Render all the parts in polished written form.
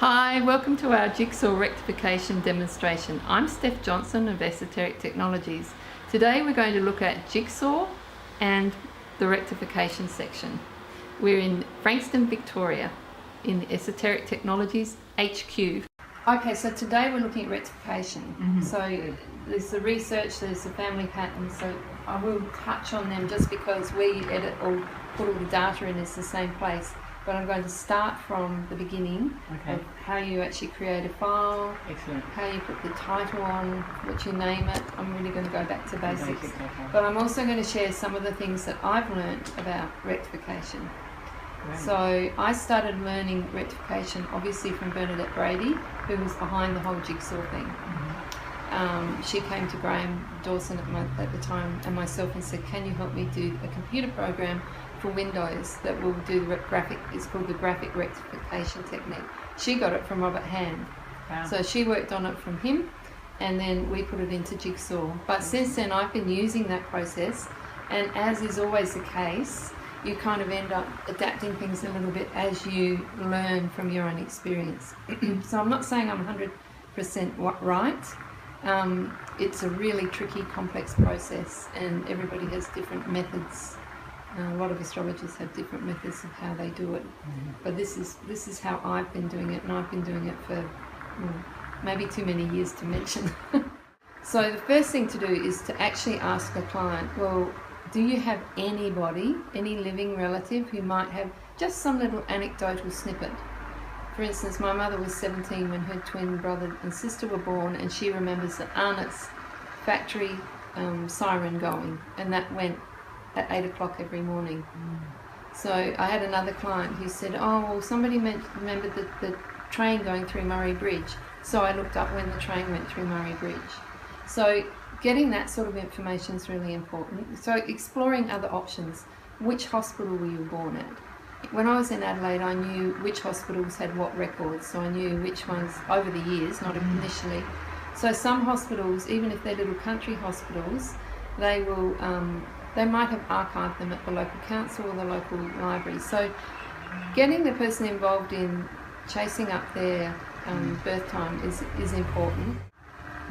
Hi, welcome to our jigsaw rectification demonstration. I'm Steph Johnson of Esoteric Technologies. Today we're going to look at jigsaw and the rectification section. We're in Frankston, Victoria in Esoteric Technologies HQ. Okay, so today we're looking at rectification. So there's the research, there's the family pattern, so I will touch on them just because where you edit or put all the data in is the same place. But I'm going to start from the beginning of how you actually create a file, how you put the title on, what you name it. I'm really going to go back to basics. But I'm also going to share some of the things that I've learned about rectification. Right. So I started learning rectification obviously from Bernadette Brady, who was behind the whole jigsaw thing. She came to Graham Dawson at the time and myself and said, can you help me do a computer program for Windows that will do the graphic, it's called the graphic rectification technique. She got it from Robert Hand. Wow. So she worked on it from him and then we put it into Jigsaw. But since then I've been using that process, and as is always the case, you kind of end up adapting things a little bit as you learn from your own experience. So I'm not saying I'm 100% right. It's a really tricky, complex process and everybody has different methods. A lot of astrologers have different methods of how they do it, but this is how I've been doing it, and I've been doing it for maybe too many years to mention. So the first thing to do is to actually ask a client, well, do you have anybody, any living relative who might have just some little anecdotal snippet? For instance, my mother was 17 when her twin brother and sister were born, and she remembers the Arnott's factory siren going, and that went at 8 o'clock every morning. So I had another client who said, oh, well, somebody remembered the train going through Murray Bridge. So I looked up when the train went through Murray Bridge. So getting that sort of information is really important. So exploring other options. Which hospital were you born at? When I was in Adelaide, I knew which hospitals had what records, so I knew which ones over the years, not initially. So some hospitals, even if they're little country hospitals, they will they might have archived them at the local council or the local library. So getting the person involved in chasing up their birth time is important.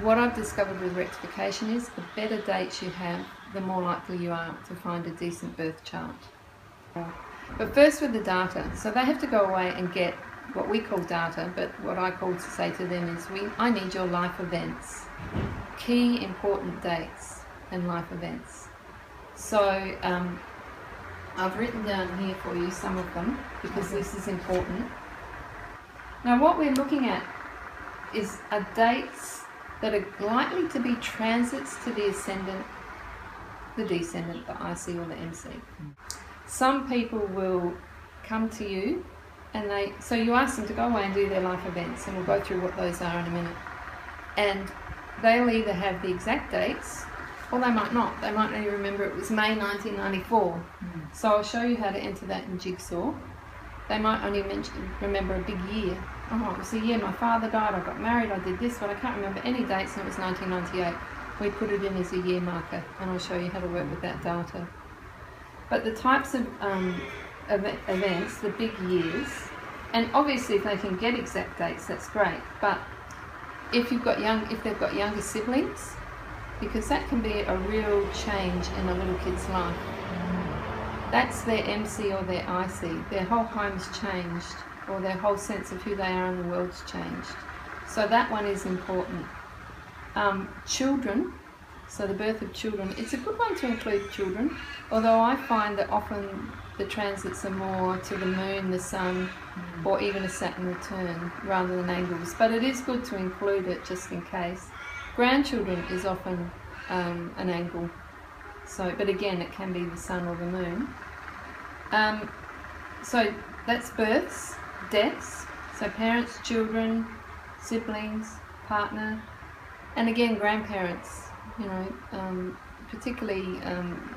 What I've discovered with rectification is the better dates you have, the more likely you are to find a decent birth chart. But first with the data, so they have to go away and get what we call data, but what I call to say to them is I need your life events, key important dates and life events. So I've written down here for you some of them because this is important. Now what we're looking at are dates that are likely to be transits to the ascendant, the descendant, the IC or the MC. Some people will come to you and so you ask them to go away and do their life events, and we'll go through what those are in a minute. And they'll either have the exact dates or they might not. They might only remember it was May 1994. So I'll show you how to enter that in Jigsaw. They might only remember a big year. Oh, it was the year my father died, I got married, I did this, but I can't remember any dates, and it was 1998. We put it in as a year marker, and I'll show you how to work with that data. But the types of events, the big years, and obviously if they can get exact dates, that's great. But if they've got younger siblings, because that can be a real change in a little kid's life. That's their MC or their IC. Their whole home's changed, or their whole sense of who they are in the world's changed. So that one is important. Children, so the birth of children, it's a good one to include children, although I find that often the transits are more to the moon, the sun, or even a Saturn return rather than angles. But it is good to include it just in case. Grandchildren is often an angle, but again it can be the sun or the moon. So that's births, deaths, so parents, children, siblings, partner, and again grandparents. Particularly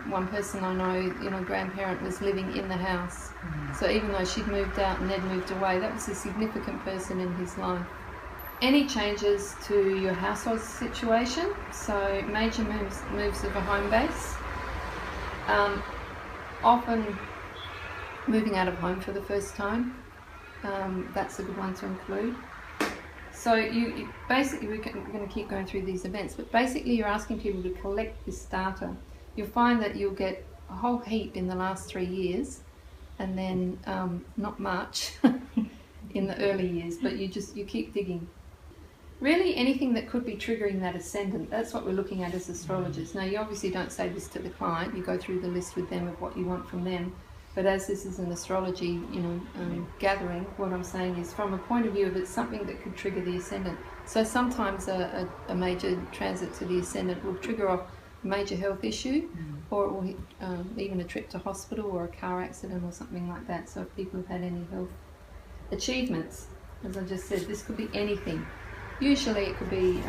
one person I know, grandparent was living in the house. So even though she'd moved out and Ned moved away, that was a significant person in his life. Any changes to your household situation, so major moves of a home base, often moving out of home for the first time, That's a good one to include. So you basically, we're going to keep going through these events, but basically you're asking people to collect this data. You'll find that you'll get a whole heap in the last 3 years, and then not much in the early years, but you keep digging. Really anything that could be triggering that ascendant, that's what we're looking at as astrologers. Now you obviously don't say this to the client, you go through the list with them of what you want from them, but as this is an astrology gathering, what I'm saying is from a point of view of it's something that could trigger the ascendant. So sometimes a major transit to the ascendant will trigger off a major health issue, or it will, even a trip to hospital or a car accident or something like that. So if people have had any health achievements, as I just said, this could be anything. Usually it could be,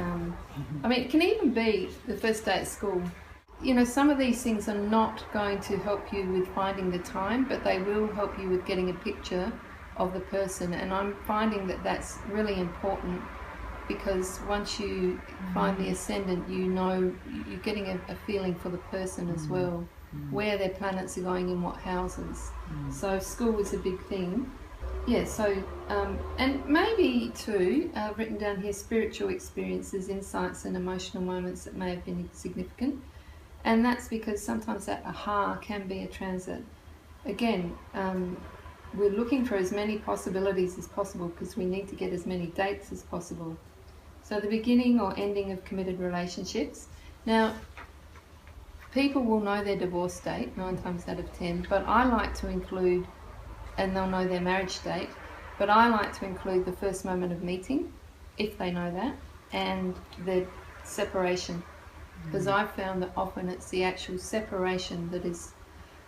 it can even be the first day at school. Some of these things are not going to help you with finding the time, but they will help you with getting a picture of the person. And I'm finding that that's really important, because once you find the ascendant, you're getting a feeling for the person as well, where their planets are going in what houses. So school is a big thing. Yeah, so, and maybe too, I've written down here spiritual experiences, insights and emotional moments that may have been significant. And that's because sometimes that aha can be a transit. Again, we're looking for as many possibilities as possible because we need to get as many dates as possible. So the beginning or ending of committed relationships. Now, people will know their divorce date 9 times out of 10, but I like to include, and they'll know their marriage date, but I like to include the first moment of meeting, if they know that, and their separation, because I've found that often it's the actual separation that is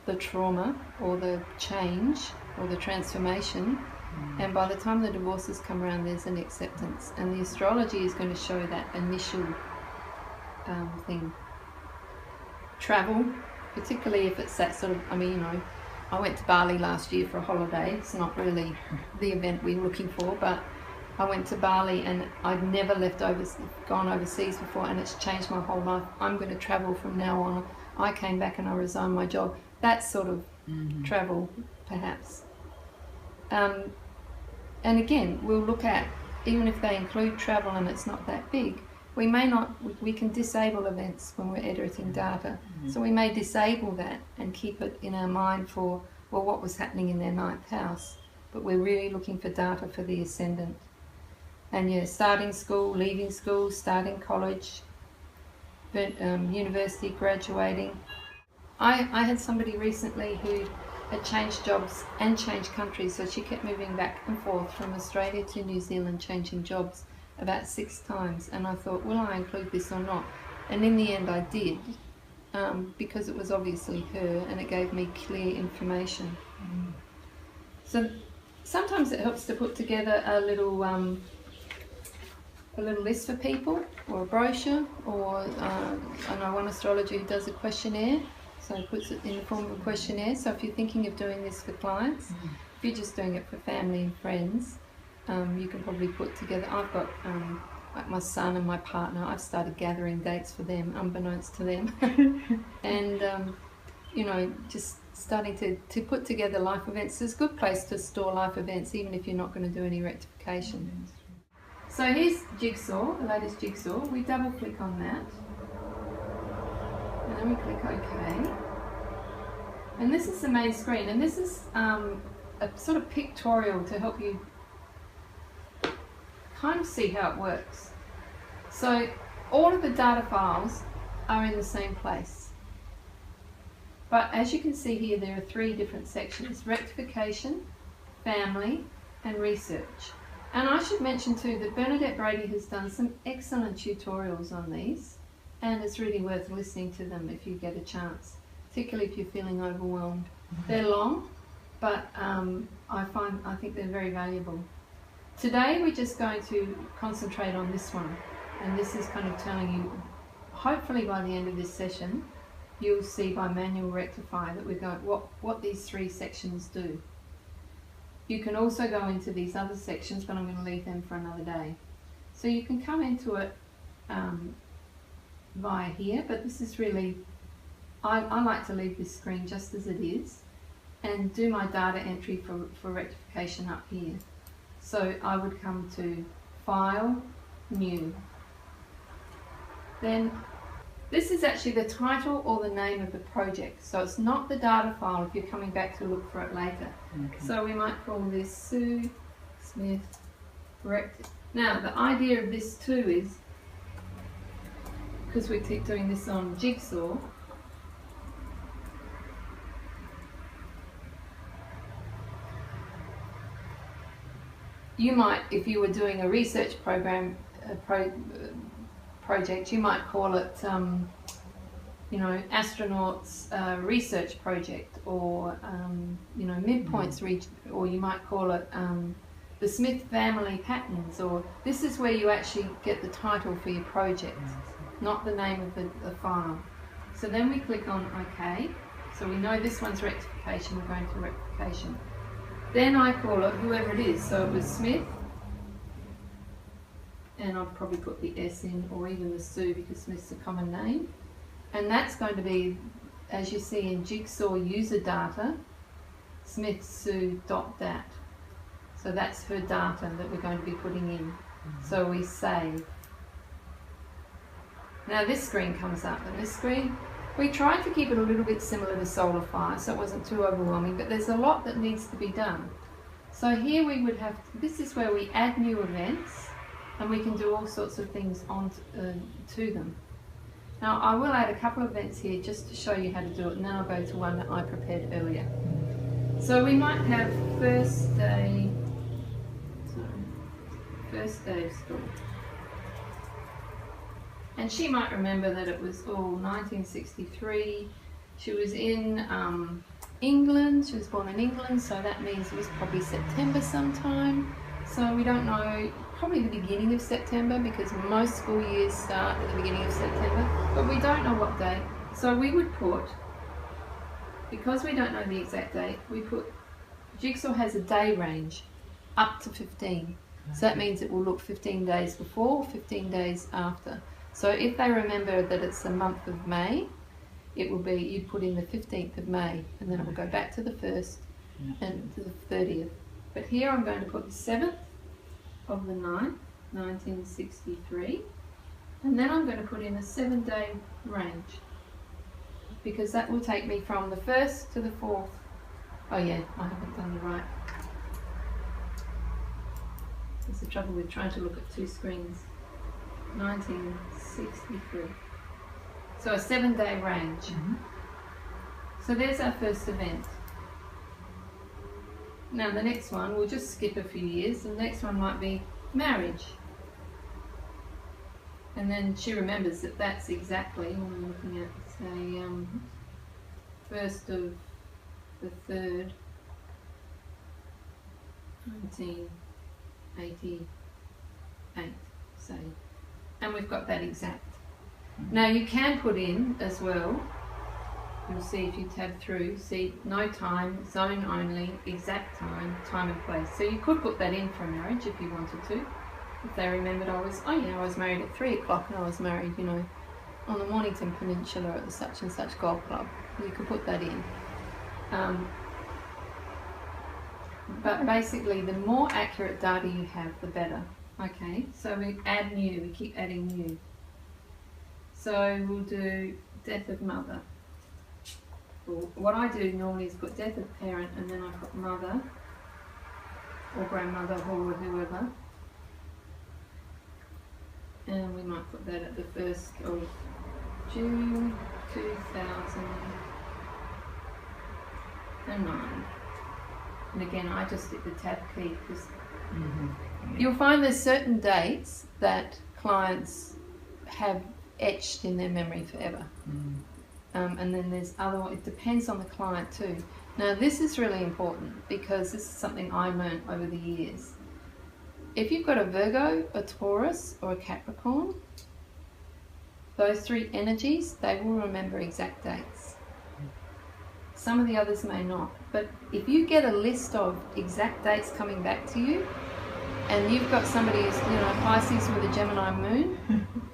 the trauma or the change or the transformation, and by the time the divorces come around, there's an acceptance, and the astrology is going to show that initial thing. Travel, particularly if it's that sort of, I went to Bali last year for a holiday. It's not really the event we were looking for, but I went to Bali and I'd never gone overseas before, and it's changed my whole life. I'm going to travel from now on. I came back and I resigned my job. That sort of travel, perhaps. And again, we'll look at, even if they include travel and it's not that big, we can disable events when we're editing data. So we may disable that and keep it in our mind for, well, what was happening in their 9th house. But we're really looking for data for the ascendant. And yeah, starting school, leaving school, starting college, university, graduating. I had somebody recently who had changed jobs and changed countries, so she kept moving back and forth from Australia to New Zealand, changing jobs about 6 times, and I thought, will I include this or not? And in the end I did, because it was obviously her and it gave me clear information. So sometimes it helps to put together a little list for people, or a brochure, or I know one astrologer who does a questionnaire, so puts it in the form of a questionnaire. So if you're thinking of doing this for clients, if you're just doing it for family and friends, you can probably put together. I've got like my son and my partner, I've started gathering dates for them, unbeknownst to them. And just starting to put together life events. It's a good place to store life events, even if you're not going to do any rectification. So here's Jigsaw, the latest Jigsaw. We double click on that, and then we click OK. And this is the main screen, and this is a sort of pictorial to help you kind of see how it works. So all of the data files are in the same place. But as you can see here, there are 3 different sections: rectification, family, and research. And I should mention too that Bernadette Brady has done some excellent tutorials on these, and it's really worth listening to them if you get a chance, particularly if you're feeling overwhelmed. They're long, but I think they're very valuable. Today we're just going to concentrate on this one, and this is kind of telling you, hopefully by the end of this session, you'll see by manual rectify that we're going what these 3 sections do. You can also go into these other sections, but I'm going to leave them for another day. So you can come into it via here, but this is really, I like to leave this screen just as it is and do my data entry for rectification up here. So I would come to File, New. Then this is actually the title or the name of the project. So it's not the data file if you're coming back to look for it later. Okay. So we might call this Sue Smith Rect. Now the idea of this too is, because we keep doing this on Jigsaw, you might, if you were doing a research program, project, you might call it, astronauts research project, or midpoints or you might call it the Smith family patterns, or this is where you actually get the title for your project, not the name of the file. So then we click on OK. So we know this one's rectification, we're going to rectification. Then I call it whoever it is. So it was Smith, and I'll probably put the S in, or even the Sue, because Smith's a common name. And that's going to be, as you see in Jigsaw user data, Smith Sue .dat. So that's her data that we're going to be putting in. So we save. Now this screen comes up, and this screen, we tried to keep it a little bit similar to SolarFire, so it wasn't too overwhelming, but there's a lot that needs to be done. So here we would have, this is where we add new events, and we can do all sorts of things on to them. Now I will add a couple of events here just to show you how to do it, and then I'll go to one that I prepared earlier. So we might have first day of school. And she might remember that it was 1963. She was in England. She was born in England, so that means it was probably September sometime. So we don't know, probably the beginning of September, because most school years start at the beginning of September, but we don't know what date. So we would put, because we don't know the exact date, we put, Jigsaw has a day range up to 15. So that means it will look 15 days before, 15 days after. So if they remember that it's the month of May, it will be, you'd put in the 15th of May, and then it will go back to the 1st and to the 30th. But here I'm going to put the 7th of the 9th, 1963, and then I'm going to put in a 7-day range, because that will take me from the 1st to the 4th. Oh yeah, I haven't done the right. That's the trouble with trying to look at two screens. 1963. So a 7-day range. So there's our first event. Now the next one, we'll just skip a few years. The next one might be marriage. And then she remembers that that's exactly, when we're looking at, say, 1st of the 3rd, 1988, say. And we've got that exact. Now you can put in as well, you'll see if you tab through, see no time, zone only, exact time, time and place. So you could put that in for marriage if you wanted to. If they remembered I was married at 3 o'clock and I was married, on the Mornington Peninsula at the such and such golf club. You could put that in. But basically the more accurate data you have, the better. Okay, so we add new, we keep adding new. So we'll do death of mother. Well, what I do normally is put death of parent, and then I put mother or grandmother or whoever. And we might put that at the 1st of June 2009. And again, I just hit the tab key because you'll find there's certain dates that clients have etched in their memory forever. And then there's other, it depends on the client too. Now this is really important because this is something I learned over the years. If you've got a Virgo, a Taurus or a Capricorn, those 3 energies, they will remember exact dates. Some of the others may not, but if you get a list of exact dates coming back to you, and you've got somebody who's, Pisces with a Gemini moon,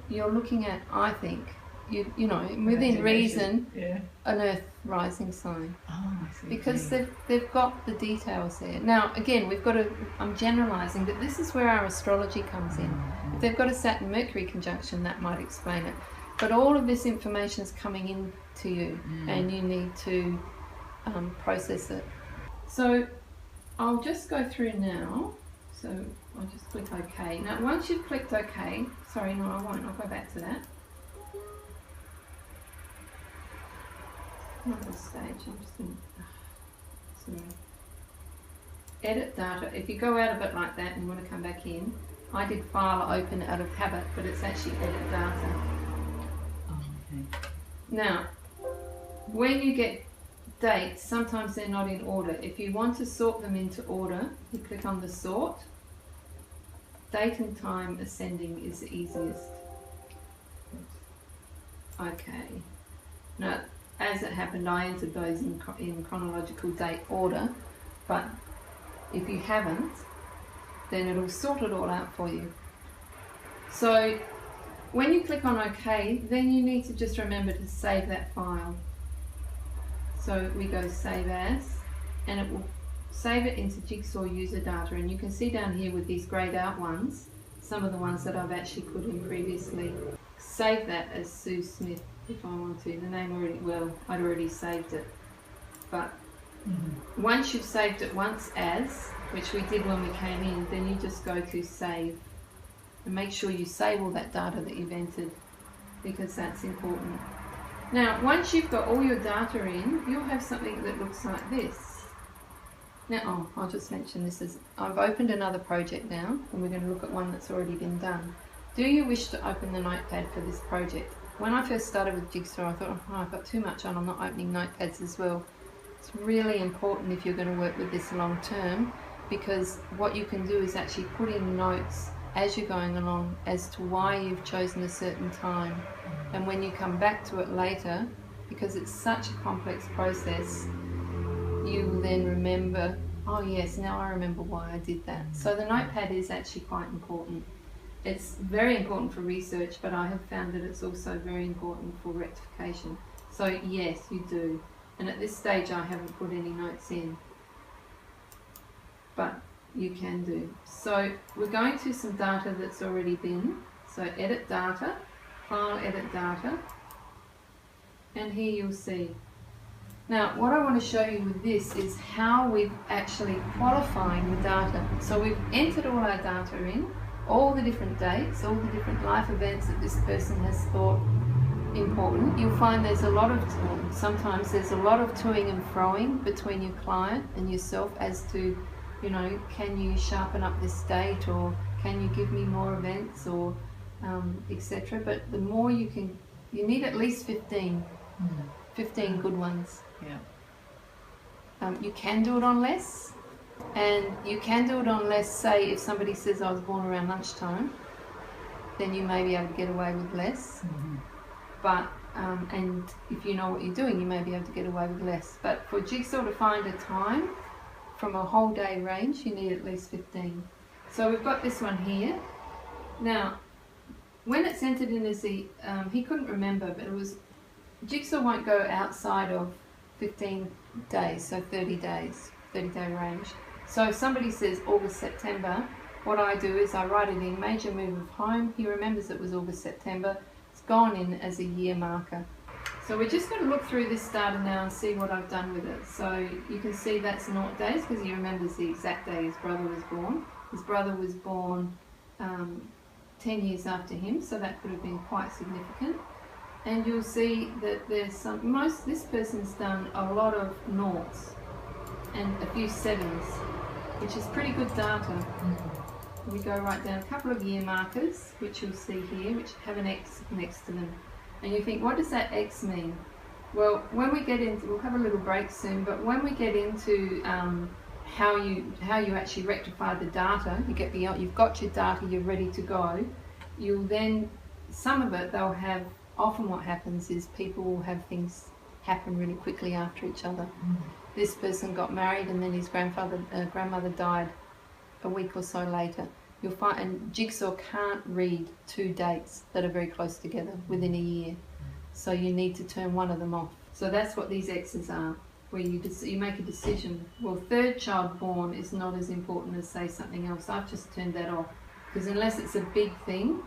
you're looking at, I think, you know, within reason, Yeah. an Earth rising sign. Oh, I see. Because Yeah. they've got the details there. Now, again, we've got to, I'm generalising, but this is where our astrology comes in. If they've got a Saturn-Mercury conjunction, that might explain it. But all of this information is coming in to you, and you need to process it. So I'll just go through now. So I'll just click OK. Now, once you've clicked OK, sorry, no, I won't. I'll go back to that. Not this stage. I'm just going to... Sorry. Edit data. If you go out of it like that and you want to come back in, I did file open out of habit, but it's actually edit data. Oh, okay. Now, when you get dates, sometimes they're not in order. If you want to sort them into order, you click on the sort. Date and time ascending is the easiest. Okay. Now, as it happened, I entered those in chronological date order, but if you haven't, then it'll sort it all out for you. So when you click on OK, then you need to just remember to save that file. So we go save as, and it will save it into Jigsaw user data, and you can see down here with these greyed out ones, some of the ones that I've actually put in previously. Save that as Sue Smith if I want to. The name already, well, I'd already saved it. But once you've saved it once as, which we did when we came in, then you just go to save. And make sure you save all that data that you've entered, because that's important. Now, once you've got all your data in, you'll have something that looks like this. Now, I'll just mention this is, I've opened another project now, and we're going to look at one that's already been done. Do you wish to open the notepad for this project? When I first started with Jigsaw, I thought, oh, I've got too much on, I'm not opening notepads as well. It's really important if you're going to work with this long term, because what you can do is actually put in notes as you're going along as to why you've chosen a certain time. And when you come back to it later, because it's such a complex process, you will then remember, oh yes, now I remember why I did that. So the notepad is actually quite important. It's very important for research, but I have found that it's also very important for rectification. So yes, you do. And at this stage I haven't put any notes in, but you can do. So we're going to some data that's already been. So edit data, file edit data, and here you'll see. Now what I want to show you with this is how we're actually qualifying the data. So we've entered all our data in, all the different dates, all the different life events that this person has thought important. You'll find there's a lot of, sometimes there's a lot of toing and froing between your client and yourself as to, you know, can you sharpen up this date, or can you give me more events, or etc. But the more you can, you need at least 15 good ones. Yeah. You can do it on less, and you can do it on less. Say if somebody says I was born around lunchtime, then you may be able to get away with less. But and if you know what you're doing, you may be able to get away with less. But for Jigsaw to find a time from a whole day range, you need at least 15. So we've got this one here. Now, when it's entered in as the, he couldn't remember, but it was, Jigsaw won't go outside of 15 days, so 30 days, 30-day range. So if somebody says August, September, what I do is I write it in, major move of home. He remembers it was August, September. It's gone in as a year marker. So we're just going to look through this data now and see what I've done with it. So you can see that's naught days, because he remembers the exact day his brother was born. His brother was born 10 years after him, so that could have been quite significant. And you'll see that there's some, this person's done a lot of noughts and a few sevens, which is pretty good data. We go right down a couple of year markers, which you'll see here, which have an X next to them. And you think, what does that X mean? Well, when we get into, we'll have a little break soon, but when we get into how you actually rectify the data, you've got your data, you're ready to go. You'll then, some of it they'll have. Often what happens is people will have things happen really quickly after each other. This person got married and then his grandmother died a week or so later. You'll find, and Jigsaw can't read two dates that are very close together within a year. So you need to turn one of them off. So that's what these X's are, where you make a decision. Well, third child born is not as important as, say, something else. I've just turned that off, because unless it's a big thing,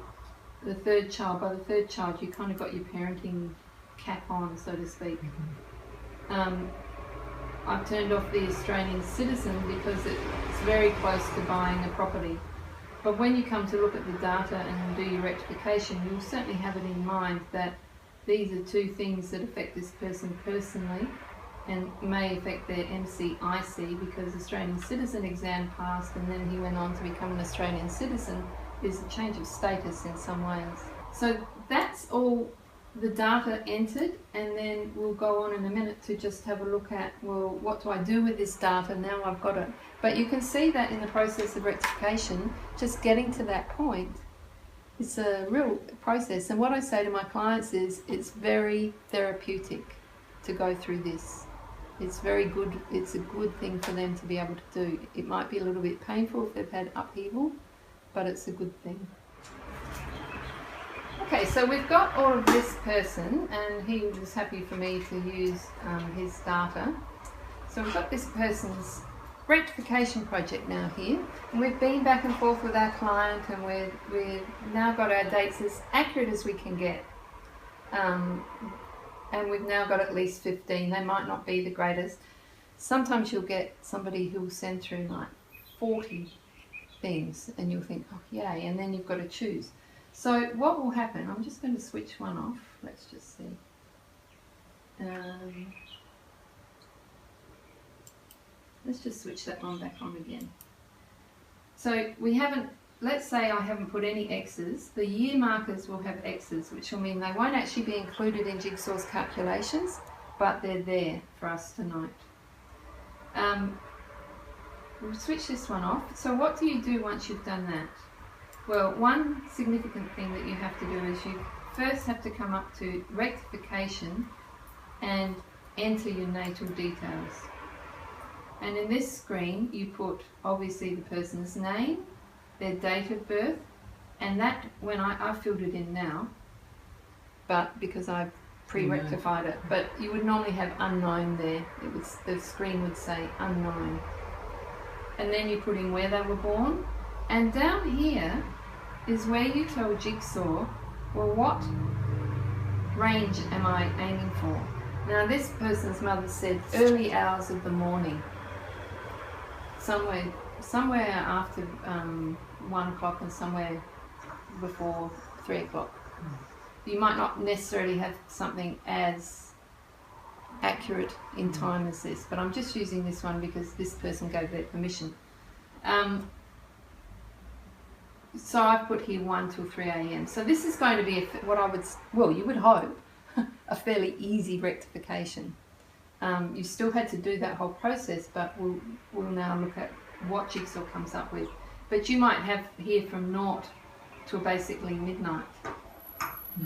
by the third child, you kind of got your parenting cap on, so to speak. I've turned off the Australian citizen because it's very close to buying a property. But when you come to look at the data and do your rectification, you'll certainly have it in mind that these are two things that affect this person personally and may affect their MCIC, because Australian citizen exam passed and then he went on to become an Australian citizen is a change of status in some ways. So that's all the data entered, and then we'll go on in a minute to just have a look at, well, what do I do with this data now I've got it. But you can see that in the process of rectification, just getting to that point, it's a real process. And what I say to my clients is it's very therapeutic to go through this. It's very good, it's a good thing for them to be able to do. It might be a little bit painful if they've had upheaval, but it's a good thing. Okay, so we've got all of this person, and he was happy for me to use his data. So we've got this person's rectification project now here, and we've been back and forth with our client, and we've now got our dates as accurate as we can get. And we've now got at least 15. They might not be the greatest. Sometimes you'll get somebody who will send through like 40 things, and you'll think, oh yay, and then you've got to choose. So what will happen, I'm just going to switch one off, let's just see. Let's just switch that one back on again. So we haven't, let's say I haven't put any X's, the year markers will have X's, which will mean they won't actually be included in Jigsaw's calculations, but they're there for us to note. We'll switch this one off. So what do you do once you've done that? Well, one significant thing that you have to do is you first have to come up to rectification and enter your natal details. And in this screen, you put obviously the person's name, their date of birth, and that, when I filled it in now, but because I've pre-rectified it, but you would normally have unknown there. The screen would say unknown. And then you put in where they were born, and down here is where you tell Jigsaw, well, what range am I aiming for? Now this person's mother said early hours of the morning, somewhere after 1 o'clock and somewhere before 3 o'clock. You might not necessarily have something as accurate in time as this, but I'm just using this one because this person gave their permission. So I've put here 1 till 3 a.m. So this is going to be what I would, well, you would hope, a fairly easy rectification. You still had to do that whole process, but we'll now look at what Jigsaw comes up with. But you might have here from 0 till basically midnight.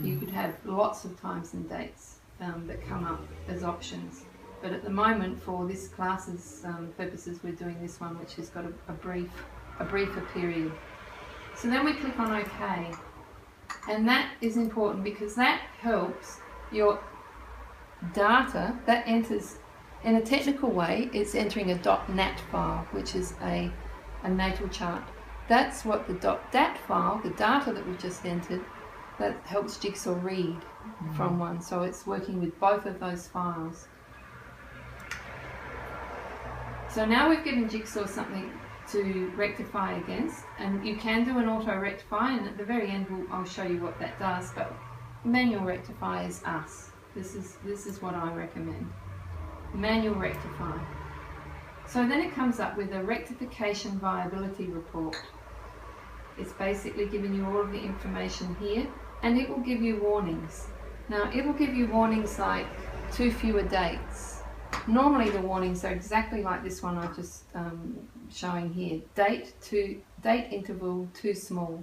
You could have lots of times and dates that come up as options. But at the moment, for this class's purposes, we're doing this one, which has got a briefer period. So then we click on OK, and that is important because that helps your data, that enters, in a technical way, it's entering a .nat file, which is a natal chart. That's what the .dat file, the data that we've just entered, that helps Jigsaw read from one. So it's working with both of those files. So now we've given Jigsaw something to rectify against, and you can do an auto rectify, and at the very end I'll show you what that does, but manual rectify is us. This is what I recommend. Manual rectify. So then it comes up with a rectification viability report. It's basically giving you all of the information here, and it will give you warnings. Now it will give you warnings like too fewer dates. Normally the warnings are exactly like this one I'm just showing here. Date interval too small.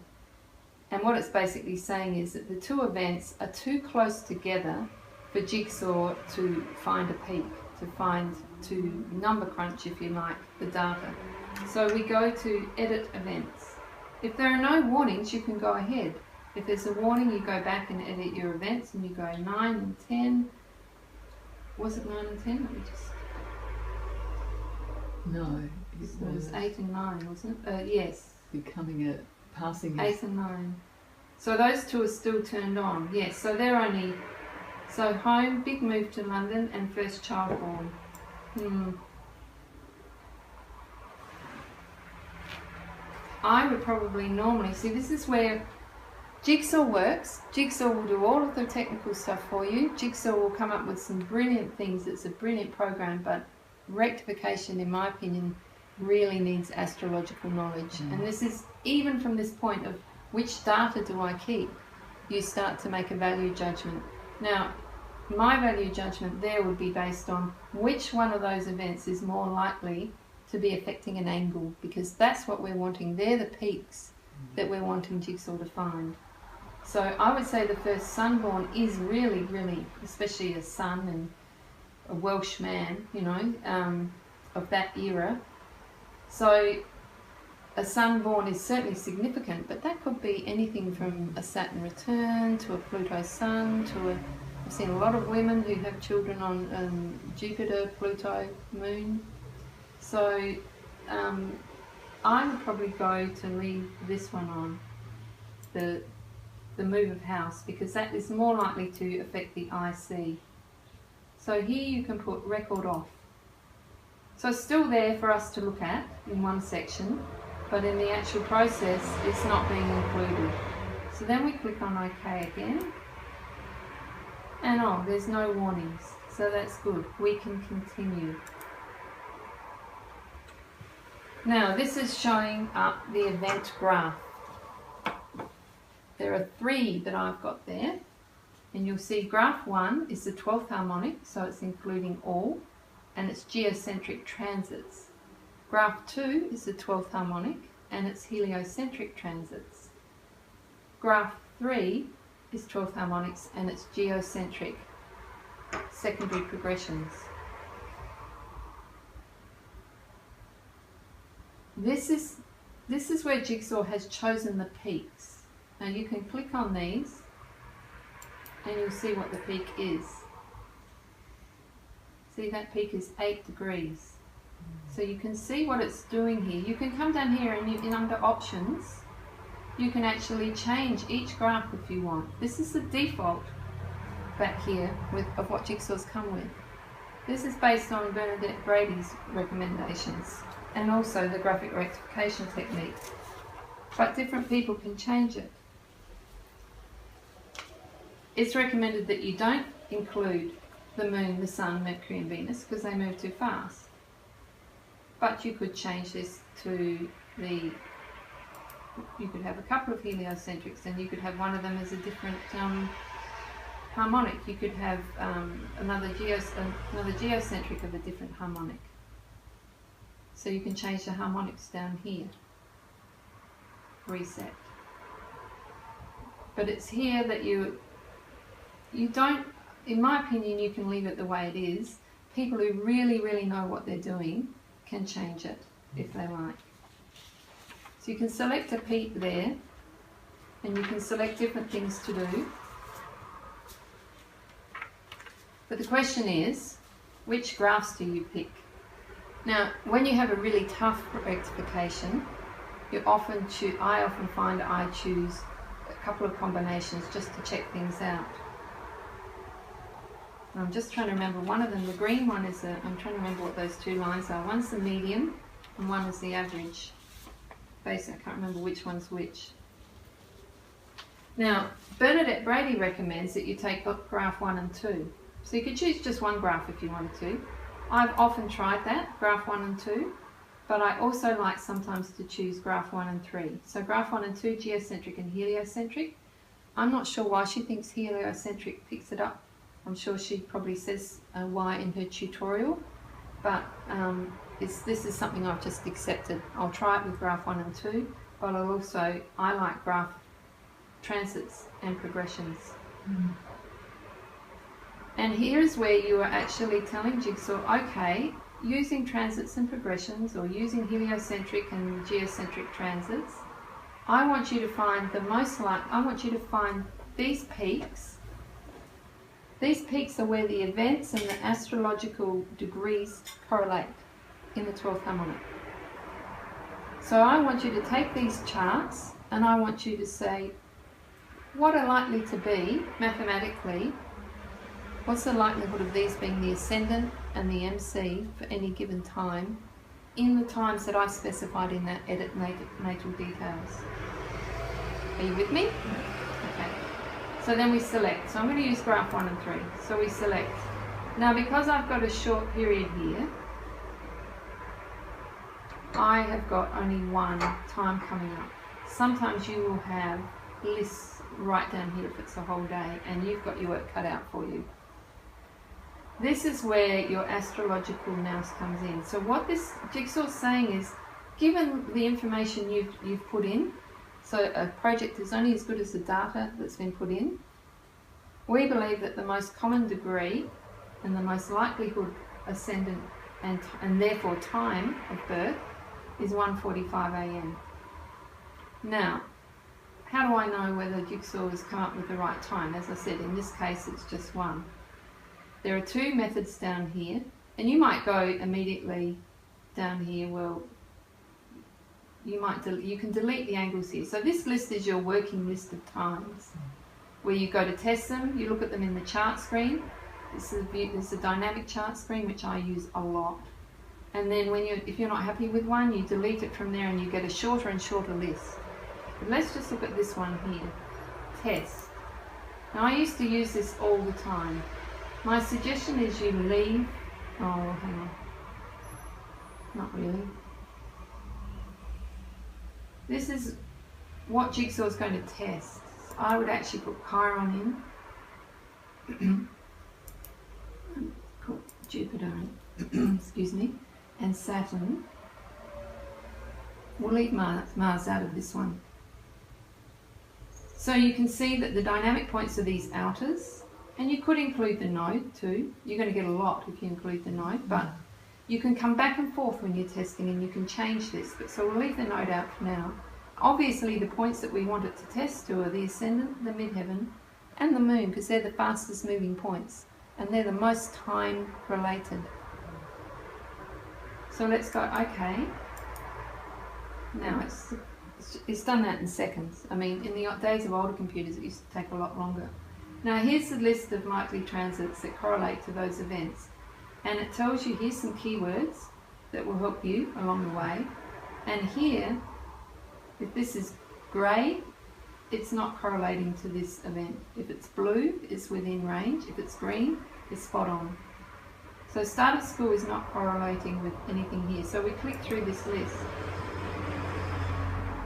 And what it's basically saying is that the two events are too close together for Jigsaw to find a peak, to number crunch, if you like, the data. So we go to edit events. If there are no warnings, you can go ahead. If there's a warning, you go back and edit your events and you go 9 and 10. Was it 9 and 10? Let me just... No, It was 8 and 9, wasn't it? Yes. becoming a passing. 8 and 9. So those two are still turned on. Yes, so they're only... So home, big move to London, and first child born. I would probably normally... See, this is where Jigsaw works. Jigsaw will do all of the technical stuff for you. Jigsaw will come up with some brilliant things. It's a brilliant program, but rectification, in my opinion, really needs astrological knowledge. And this is even from this point of which data do I keep, you start to make a value judgment. Now, my value judgment there would be based on which one of those events is more likely to be affecting an angle, because that's what we're wanting. They're the peaks that we're wanting Jigsaw to find. So I would say the first sunborn is really, really, especially a son and a Welsh man, you know, of that era. So a sunborn is certainly significant, but that could be anything from a Saturn return to a Pluto sun to a... I've seen a lot of women who have children on Jupiter, Pluto, moon. So I would probably go to leave this one on, the move of house, because that is more likely to affect the IC. So here you can put record off. So it's still there for us to look at in one section, but in the actual process it's not being included. So then we click on OK again, and oh, there's no warnings, so that's good. We can continue. Now this is showing up the event graph. There are 3 that I've got there, and you'll see graph 1 is the 12th harmonic, so it's including all, and it's geocentric transits. Graph 2 is the 12th harmonic, and it's heliocentric transits. Graph 3 is 12th harmonics, and it's geocentric secondary progressions. This is where Jigsaw has chosen the peaks. Now you can click on these and you'll see what the peak is. See, that peak is 8 degrees. So you can see what it's doing here. You can come down here and under options, you can actually change each graph if you want. This is the default back here of what Jigsaw's come with. This is based on Bernadette Brady's recommendations and also the graphic rectification technique. But different people can change it. It's recommended that you don't include the Moon, the Sun, Mercury and Venus because they move too fast. But you could change this to the... You could have a couple of heliocentrics and you could have one of them as a different harmonic. You could have another geocentric of a different harmonic. So you can change the harmonics down here. Reset. But it's here that you don't, in my opinion, you can leave it the way it is. People who really, really know what they're doing can change it if they like. So you can select a peak there and you can select different things to do. But the question is, which graphs do you pick? Now, when you have a really tough rectification, I often find I choose a couple of combinations just to check things out. And I'm just trying to remember one of them. The green one is I'm trying to remember what those 2 lines are. One's the median and one is the average. Basically, I can't remember which one's which. Now, Bernadette Brady recommends that you take graph 1 and 2. So you could choose just one graph if you wanted to. I've often tried that, graph 1 and 2, but I also like sometimes to choose graph 1 and 3. So graph 1 and 2, geocentric and heliocentric. I'm not sure why she thinks heliocentric picks it up. I'm sure she probably says why in her tutorial, but this is something I've just accepted. I'll try it with graph 1 and 2, but I like graph transits and progressions. And here's where you are actually telling Jigsaw, okay, using transits and progressions or using heliocentric and geocentric transits, I want you to find I want you to find these peaks. These peaks are where the events and the astrological degrees correlate in the 12th harmonic. So I want you to take these charts and I want you to say what are likely to be, mathematically, what's the likelihood of these being the ascendant and the MC for any given time in the times that I've specified in that edit natal details. Are you with me? Okay. So then we select. So I'm going to use graph 1 and 3. So we select. Now because I've got a short period here, I have got only one time coming up. Sometimes you will have lists right down here if it's a whole day and you've got your work cut out for you. This is where your astrological nous comes in. So what this jigsaw is saying is, given the information you've put in, so a project is only as good as the data that's been put in, we believe that the most common degree and the most likelihood ascendant and therefore time of birth is 1:45 a.m. Now, how do I know whether jigsaw has come up with the right time? As I said, in this case it's just one. There are two methods down here, and you might go immediately down here. Well, you can delete the angles here. So this list is your working list of times, where you go to test them. You look at them in the chart screen. This is a dynamic chart screen which I use a lot. And then if you're not happy with one, you delete it from there, and you get a shorter and shorter list. But let's just look at this one here. Test. Now I used to use this all the time. My suggestion is you leave. Oh, hang on. Not really. This is what jigsaw is going to test. I would actually put Chiron in. Put Jupiter in. Excuse me. And Saturn. We'll leave Mars out of this one. So you can see that the dynamic points are these outers. And you could include the node too. You're going to get a lot if you include the node, but you can come back and forth when you're testing and you can change this. But so we'll leave the node out for now. Obviously the points that we want it to test to are the ascendant, the midheaven, and the moon, because they're the fastest moving points and they're the most time related. So let's go, okay. Now it's done that in seconds. I mean, in the days of older computers it used to take a lot longer. Now here's the list of likely transits that correlate to those events, and it tells you here's some keywords that will help you along the way. And here, if this is grey, it's not correlating to this event. If it's blue, it's within range. If it's green, it's spot on. So start of school is not correlating with anything here. So we click through this list.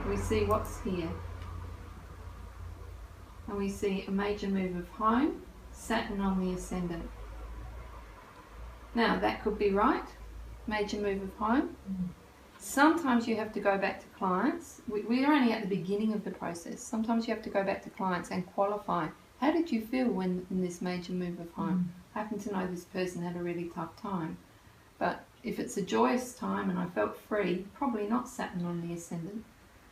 We see what's here. And we see a major move of home, Saturn on the ascendant. Now that could be right, major move of home. Sometimes you have to go back to clients. We're only at the beginning of the process. Sometimes you have to go back to clients and qualify. How did you feel when in this major move of home? I happen to know this person had a really tough time. But if it's a joyous time and I felt free, probably not Saturn on the ascendant.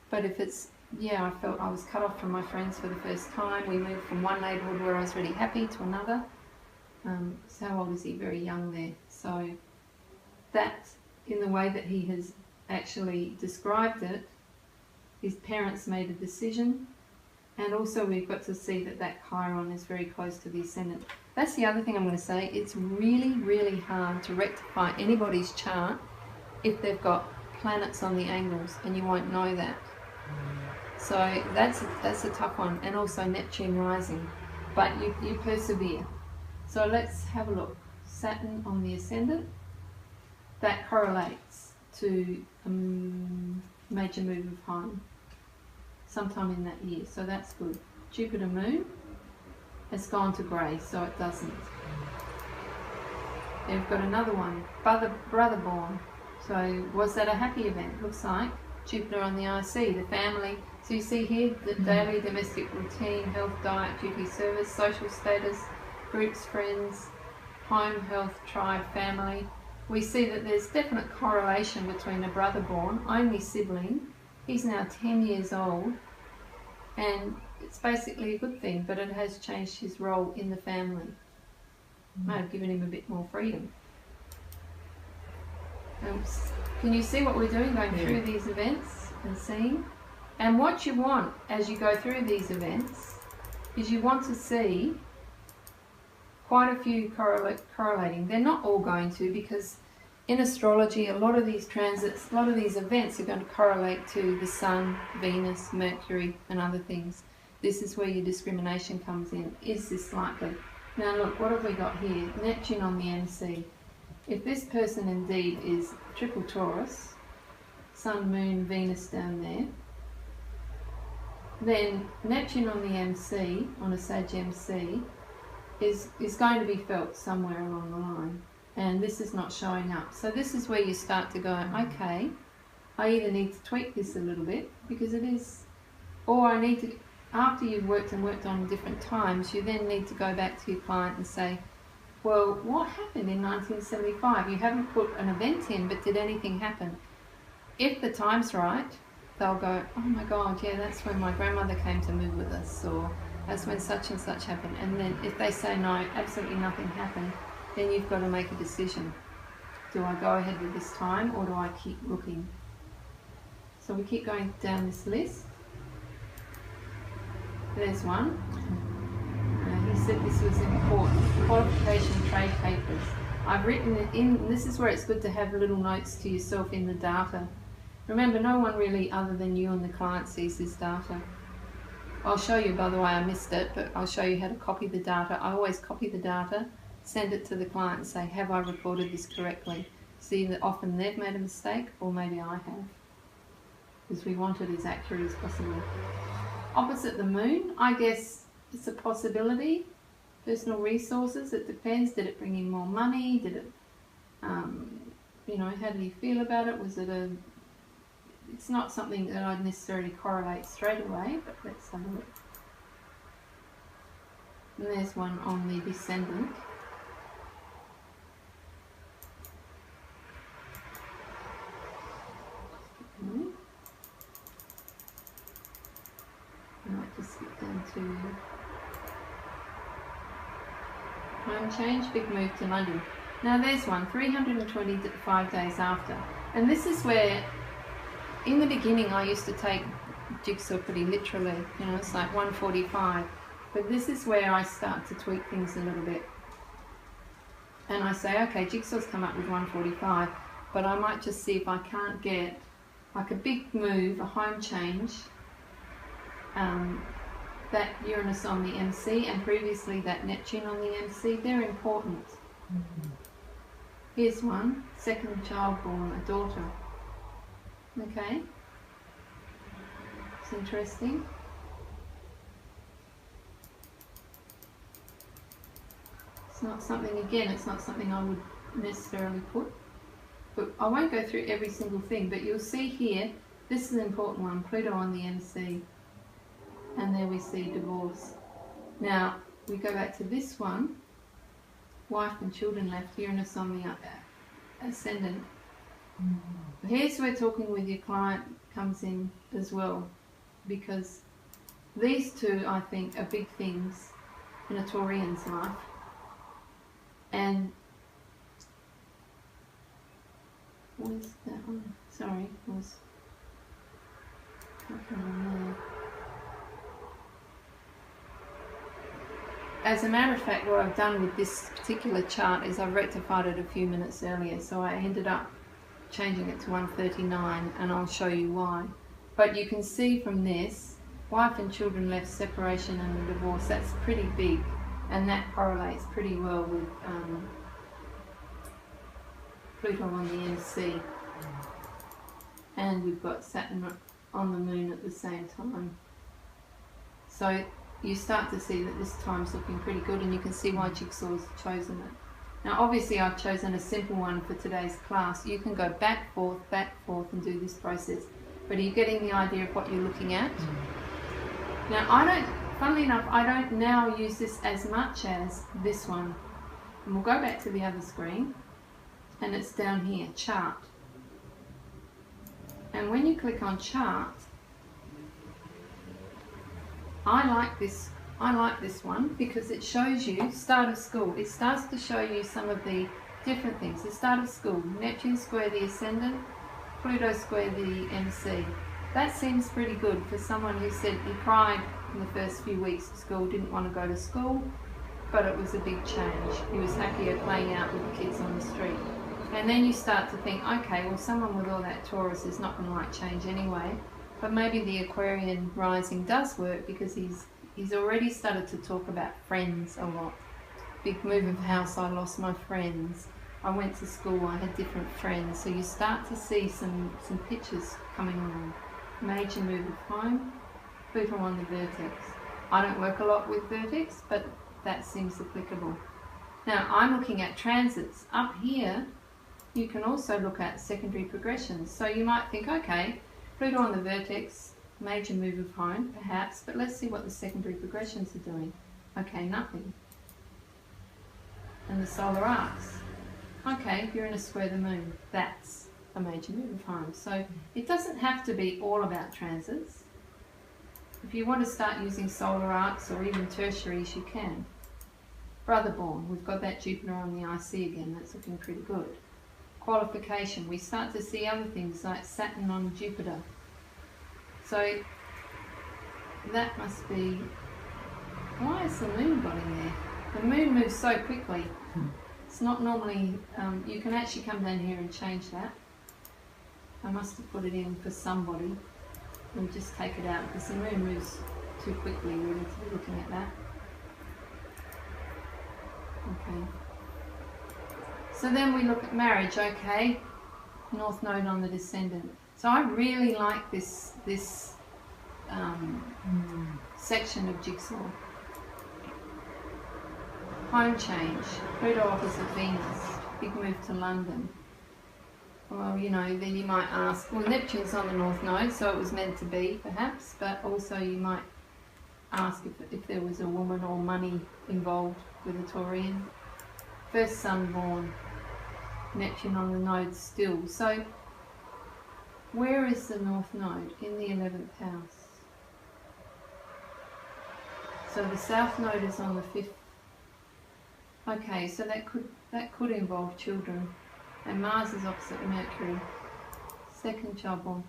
But if it's, yeah, I felt I was cut off from my friends for the first time. We moved from one neighbourhood where I was really happy to another. So how old is he? Very young there. So that, in the way that he has actually described it, his parents made a decision, and also we've got to see that that Chiron is very close to the ascendant. That's the other thing I'm going to say. It's really, really hard to rectify anybody's chart if they've got planets on the angles, and you won't know that. So that's a tough one, and also Neptune rising, but you persevere. So let's have a look. Saturn on the ascendant, that correlates to major move of home sometime in that year, so that's good. Jupiter moon has gone to grey, so it doesn't. They've got another one, brother born. So was that a happy event? Looks like. Jupiter on the IC, the family. So you see here the daily domestic routine, health, diet, duty, service, social status, groups, friends, home, health, tribe, family. We see that there's definite correlation between a brother born, only sibling, He's now 10 years old, and it's basically a good thing, but it has changed his role in the family. May have given him a bit more freedom. Can you see what we're doing, going through these events and seeing? And what you want as you go through these events is you want to see quite a few correlating. They're not all going to, because in astrology a lot of these transits, a lot of these events are going to correlate to the Sun, Venus, Mercury and other things. This is where your discrimination comes in. Is this likely? Now look, what have we got here? Neptune on the MC. If this person indeed is triple Taurus, Sun, Moon, Venus down there, then Neptune on the MC, on a Sag MC, is going to be felt somewhere along the line. And this is not showing up. So this is where you start to go, okay, I either need to tweak this a little bit, because it is, or I need to, after you've worked on different times, you then need to go back to your client and say, well, what happened in 1975? You haven't put an event in, but did anything happen? If the time's right, they'll go, oh my God, yeah, that's when my grandmother came to move with us, or that's when such and such happened. And then if they say no, absolutely nothing happened, then you've got to make a decision. Do I go ahead with this time, or do I keep looking? So we keep going down this list. There's one. He said this was important. Qualification trade papers. I've written it in. This is where it's good to have little notes to yourself in the data. Remember, no one really other than you and the client sees this data. I'll show you, by the way, I missed it, but I'll show you how to copy the data. I always copy the data, send it to the client and say, have I recorded this correctly? See that often they've made a mistake, or maybe I have. Because we want it as accurate as possible. Opposite the moon, I guess it's a possibility. Personal resources, it depends. Did it bring in more money? Did it, you know, how did he feel about it? Was it it's not something that I'd necessarily correlate straight away, but let's have a look. And there's one on the descendant. And I'll just skip down to home change, big move to London. Now there's one, 325 days after. And this is where, in the beginning, I used to take jigsaw pretty literally, you know, it's like 145. But this is where I start to tweak things a little bit. And I say, okay, jigsaw's come up with 145, but I might just see if I can't get like a big move, a home change, that Uranus on the MC and previously that Neptune on the MC, they're important. Here's one, second child born, a daughter. Okay, it's interesting. It's not something, again, it's not something I would necessarily put, but I won't go through every single thing, but you'll see here, this is an important one, Pluto on the MC, and there we see divorce. Now, we go back to this one, wife and children left, Uranus on the ascendant. Here's where talking with your client comes in as well, because these two, I think, are big things in a Taurian's life. And where's that one? Sorry, was as a matter of fact, what I've done with this particular chart is I've rectified it a few minutes earlier, so I ended up changing it to 139, and I'll show you why. But you can see from this, wife and children left, separation and a divorce, that's pretty big, and that correlates pretty well with Pluto on the MC. And we've got Saturn on the moon at the same time. So you start to see that this time's looking pretty good, and you can see why Jigsaw's chosen it. Now obviously I've chosen a simple one for today's class. You can go back, forth, and do this process. But are you getting the idea of what you're looking at? Now funnily enough, I don't now use this as much as this one. And we'll go back to the other screen, and it's down here, chart. And when you click on chart, I like this one because it shows you start of school. It starts to show you some of the different things. The start of school, Neptune square the ascendant, Pluto square the MC. That seems pretty good for someone who said he cried in the first few weeks of school, didn't want to go to school, but it was a big change. He was happier playing out with the kids on the street. And then you start to think, okay, well, someone with all that Taurus is not going to like change anyway, but maybe the Aquarian rising does work because he's already started to talk about friends a lot. Big move of house, I lost my friends. I went to school, I had different friends. So you start to see some pictures coming along. Major move of home, Pluto on the vertex. I don't work a lot with vertex, but that seems applicable. Now I'm looking at transits. Up here, you can also look at secondary progressions. So you might think, okay, Pluto on the vertex, major move of home, perhaps, but let's see what the secondary progressions are doing. Okay, nothing. And the solar arcs. Okay, you're in a square the moon. That's a major move of home. So it doesn't have to be all about transits. If you want to start using solar arcs or even tertiaries, you can. Brotherborn, we've got that Jupiter on the IC again. That's looking pretty good. Qualification, we start to see other things like Saturn on Jupiter. So that must be, why is the moon got in there? The moon moves so quickly. It's not normally, you can actually come down here and change that. I must have put it in for somebody. We'll just take it out because the moon moves too quickly really to be looking at that. Okay. So then we look at marriage, okay. North node on the descendant. So I really like this section of Jigsaw. Home change, Pluto opposite Venus, big move to London. Well, you know, then you might ask, well, Neptune's on the North Node, so it was meant to be, perhaps, but also you might ask if there was a woman or money involved with a Taurian. First son born, Neptune on the node still. So, where is the North Node? In the 11th house. So the South Node is on the 5th. Okay, so that could involve children. And Mars is opposite Mercury. Second child born.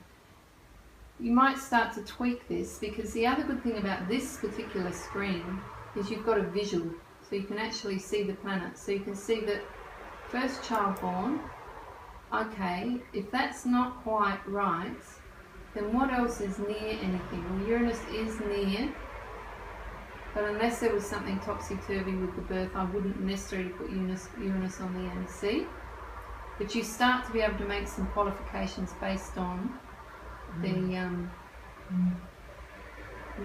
You might start to tweak this because the other good thing about this particular screen is you've got a visual. So you can actually see the planets. So you can see that first child born, okay, if that's not quite right, then what else is near anything? Well, Uranus is near, but unless there was something topsy-turvy with the birth, I wouldn't necessarily put Uranus on the MC. But you start to be able to make some qualifications based on the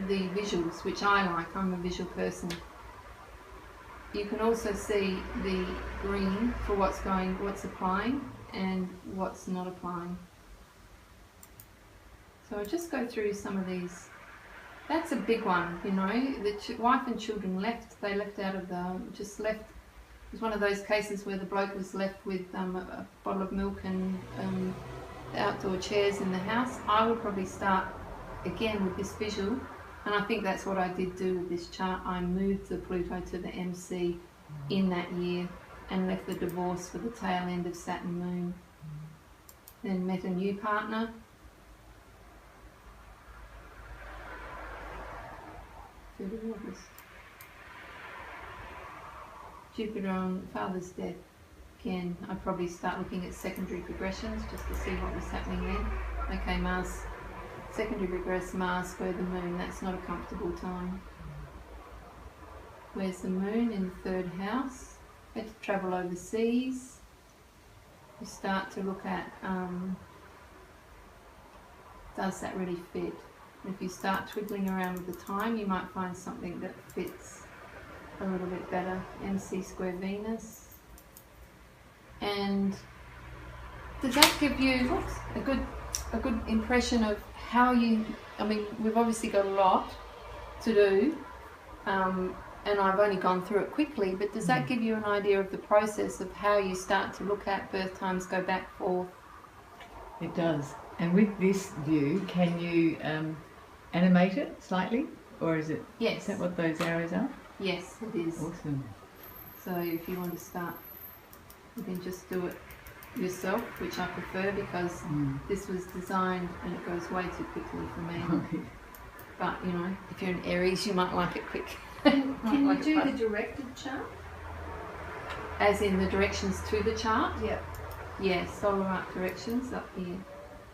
visuals, which I like. I'm a visual person. You can also see the green for what's applying and what's not applying. So I'll just go through some of these. That's a big one, you know. The wife and children left. They left out of it was one of those cases where the bloke was left with a bottle of milk and the outdoor chairs in the house. I would probably start again with this visual, and I think that's what I did do with this chart. I moved the Pluto to the MC in that year and left the divorce for the tail end of Saturn Moon. Then met a new partner. August. Jupiter on father's death. Again, I'd probably start looking at secondary progressions just to see what was happening then. Okay, Mars, secondary progress, Mars square the moon. That's not a comfortable time. Where's the moon? In the 3rd house. Had to travel overseas. You start to look at, does that really fit? If you start twiddling around with the time, you might find something that fits a little bit better. MC square Venus. And does that give you a good impression of how you, I mean, we've obviously got a lot to do, and I've only gone through it quickly, but does that give you an idea of the process of how you start to look at birth times, go back forth? It does. And with this view, can you animate it slightly? Or is Yes. that what those arrows are? Yes, it is. Awesome. So if you want to start, you can just do it yourself, which I prefer because this was designed and it goes way too quickly for me. But you know, if you're in Aries, you might like it quick. Can you do the directed chart? As in the directions to the chart? Yep. Yeah, solar arc directions up here.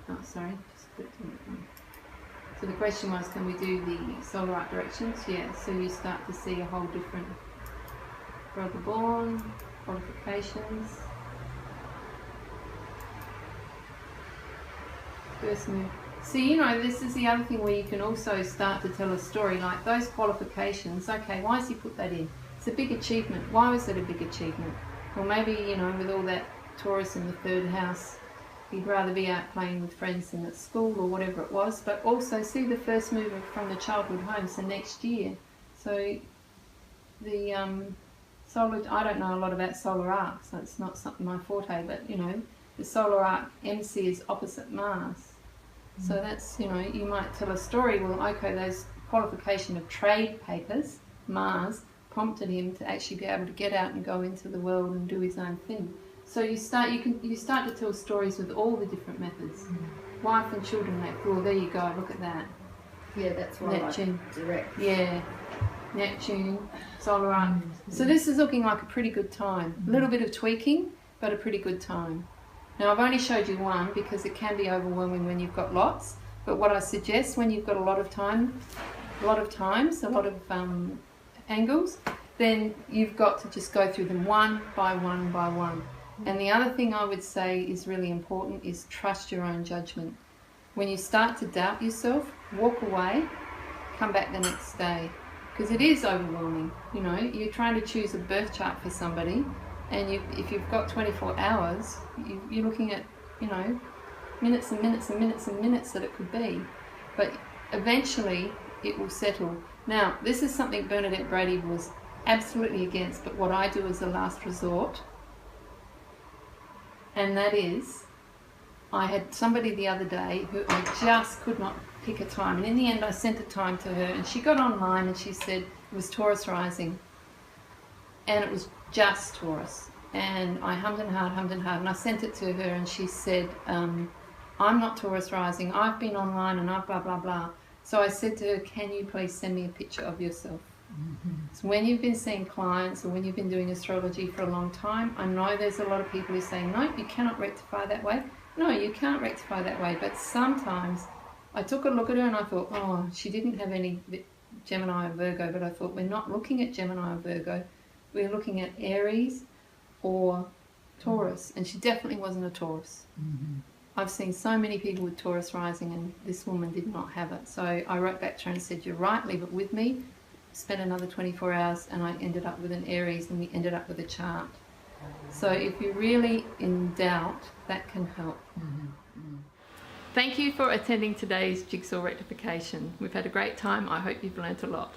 Oh, sorry, just clicked on it. So the question was, can we do the solar arc directions? Yeah, so you start to see a whole different brother born, qualifications. First move. See, you know, this is the other thing where you can also start to tell a story, like those qualifications. Okay, why has he put that in? It's a big achievement. Why was it a big achievement? Well, maybe, you know, with all that Taurus in the third house, he'd rather be out playing with friends than at school or whatever it was. But also see the first move from the childhood home, so next year. So the solar, I don't know a lot about solar arc, so it's not something my forte, but you know, the solar arc MC is opposite Mars. So that's, you know, you might tell a story, well, okay, those qualification of trade papers, Mars, prompted him to actually be able to get out and go into the world and do his own thing. So you start to tell stories with all the different methods. Wife and children make, well, there you go, look at that. Yeah, that's why Neptune. I direct. Yeah, Neptune, solar arc. So this is looking like a pretty good time. A little bit of tweaking, but a pretty good time. Now I've only showed you one because it can be overwhelming when you've got lots, but what I suggest when you've got a lot of angles, then you've got to just go through them one by one by one. And the other thing I would say is really important is trust your own judgment. When you start to doubt yourself, walk away, come back the next day, because it is overwhelming. You know, you're trying to choose a birth chart for somebody, and if you've got 24 hours, you're looking at, you know, minutes and minutes and minutes and minutes that it could be. But eventually it will settle. Now, this is something Bernadette Brady was absolutely against, but what I do as a last resort, and that is, I had somebody the other day who I just could not pick a time, and in the end I sent a time to her, and she got online and she said it was Taurus rising, and it was just Taurus, and I hummed and hawed, and I sent it to her, and she said, I'm not Taurus rising, I've been online and I've blah blah blah. So I said to her, can you please send me a picture of yourself? So when you've been seeing clients or when you've been doing astrology for a long time, I know there's a lot of people who say, no, you cannot rectify that way. No, you can't rectify that way, but sometimes I took a look at her and I thought, oh, she didn't have any Gemini or Virgo, but I thought, we're not looking at Gemini or Virgo, we're looking at Aries or Taurus, and she definitely wasn't a Taurus. I've seen so many people with Taurus rising, and this woman did not have it. So I wrote back to her and said, you're right, leave it with me. Spent another 24 hours and I ended up with an Aries, and we ended up with a chart. So if you're really in doubt, that can help. Thank you for attending today's Jigsaw Rectification. We've had a great time. I hope you've learnt a lot.